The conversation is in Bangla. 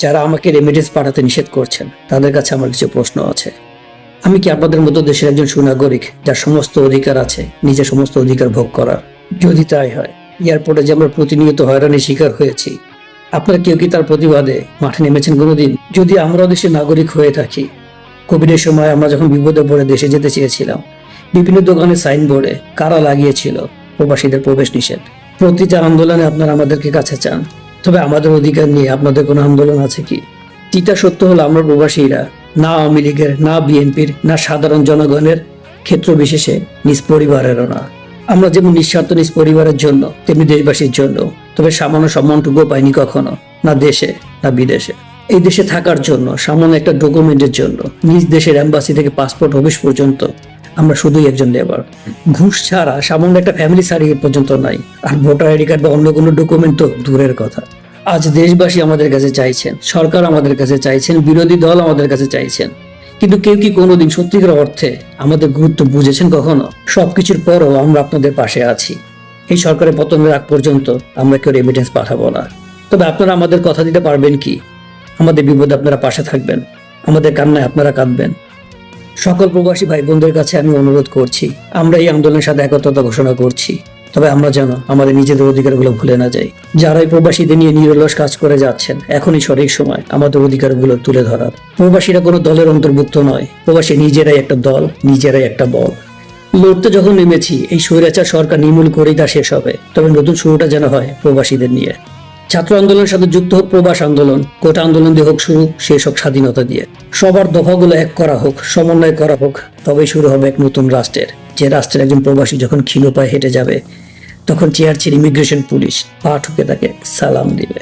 যারা আমাকে রেমিটেন্স পাঠাতে নিষেধ করছেন তাদের কাছে আমার কিছু প্রশ্ন আছে। আমি কি আপনাদের মতো দেশের একজন সুনাগরিক যার সমস্ত অধিকার আছে নিজের সমস্ত অধিকার ভোগ করার? যদি তাই হয়, এয়ারপোর্টে যে আমরা প্রতিনিয়ত হয়রানির শিকার হয়েছি, আপনারা কেউ কি তার প্রতিবাদে মাঠে নেমেছেন কোনোদিন? যদি আমরাও দেশের নাগরিক হয়ে থাকি, কোভিডের সময় আমরা যখন বিপদে পড়ে দেশে যেতে চেয়েছিলাম, বিভিন্ন দোকানে সাইনবোর্ডে কারা লাগিয়েছিল প্রবাসীদের প্রবেশ নিষেধ। প্রতিটা আন্দোলনে আপনারা আমাদেরকে কাছে চান, তবে আমাদের অধিকার নিয়ে আপনাদের কোনো আন্দোলন আছে কি? তিতা সত্য হলো আমরা প্রবাসীরা না আওয়ামী লীগের, না বিএনপির, না সাধারণ জনগণের ক্ষেত্র বিশেষে নিজ পরিবারেরও না। আমরা যেমন নিঃস্বার্থ নিজ পরিবারের জন্য তেমনি দেশবাসীর জন্য, তবে সামান্য সম্মানটুকু পাইনি কখনো, না দেশে না বিদেশে। এই দেশে থাকার জন্য সামান্য একটা ডকুমেন্টের জন্য নিজ দেশের এম্বাসি থেকে পাসপোর্ট অফিস পর্যন্ত আমরা শুধুই একজন লেবার। ঘুষ ছাড়া সামান্য একটা ফ্যামিলি সার্টিফিকেট পর্যন্ত নাই, আর ভোটার আইডি কার্ড বা অন্য কোনো ডকুমেন্ট তো দূরের কথা। আজ দেশবাসী আমাদের কাছে চাইছেন, সরকার আমাদের কাছে চাইছেন, বিরোধী দল আমাদের কাছে চাইছেন, কিন্তু কেউ কি কোনোদিন সত্যিকার অর্থে আমাদের গুরুত্ব বুঝেছেন কখনো? সবকিছুর পরও আমরা আপনাদের পাশে আছি। এই সরকারের পতনের আগ পর্যন্ত আমরা কেউ রেমিটেন্স পাঠাবো না। তবে আপনারা আমাদের কথা দিতে পারবেন কি আমাদের বিপদে আপনারা পাশে থাকবেন, আমাদের কান্নায় আপনারা কাঁদবেন? সকল প্রবাসী ভাই বোনদের কাছে আমি অনুরোধ করছি, আমরা এই আন্দোলনের সাথে একত্রতা ঘোষণা করছি, তবে আমরা যেন আমাদের নিজেদের অধিকারগুলো ভুলে না যাই। যারা এই প্রবাসীদের নিয়ে নিরলস কাজ করে যাচ্ছেন, এখনই সঠিক সময় আমাদের অধিকারগুলো তুলে ধরার। প্রবাসীরা কোনো দলের অন্তর্ভুক্ত নয়, প্রবাসী নিজেরাই একটা দল, নিজেরাই একটা বল। লড়তে যখন নেমেছি, এই স্বৈরাচার সরকার নির্মূল করেই তা শেষ হবে, তবে নতুন শুরুটা যেন হয় প্রবাসীদের নিয়ে। ছাত্র আন্দোলনের সাথে যুক্ত হোক প্রবাস আন্দোলন, কোটা আন্দোলন দিয়ে হোক শুরু, শেষ হোক স্বাধীনতা দিয়ে। সবার দফাগুলো এক করা হোক, সমন্বয় করা হোক, তবেই শুরু হবে এক নতুন রাষ্ট্রের। যে রাষ্ট্রের একজন প্রবাসী যখন ক্ষীণ পায়ে হেঁটে যাবে, তখন চেয়ার ছেড়ে ইমিগ্রেশন পুলিশ পা ঠুকে তাকে সালাম দিবে।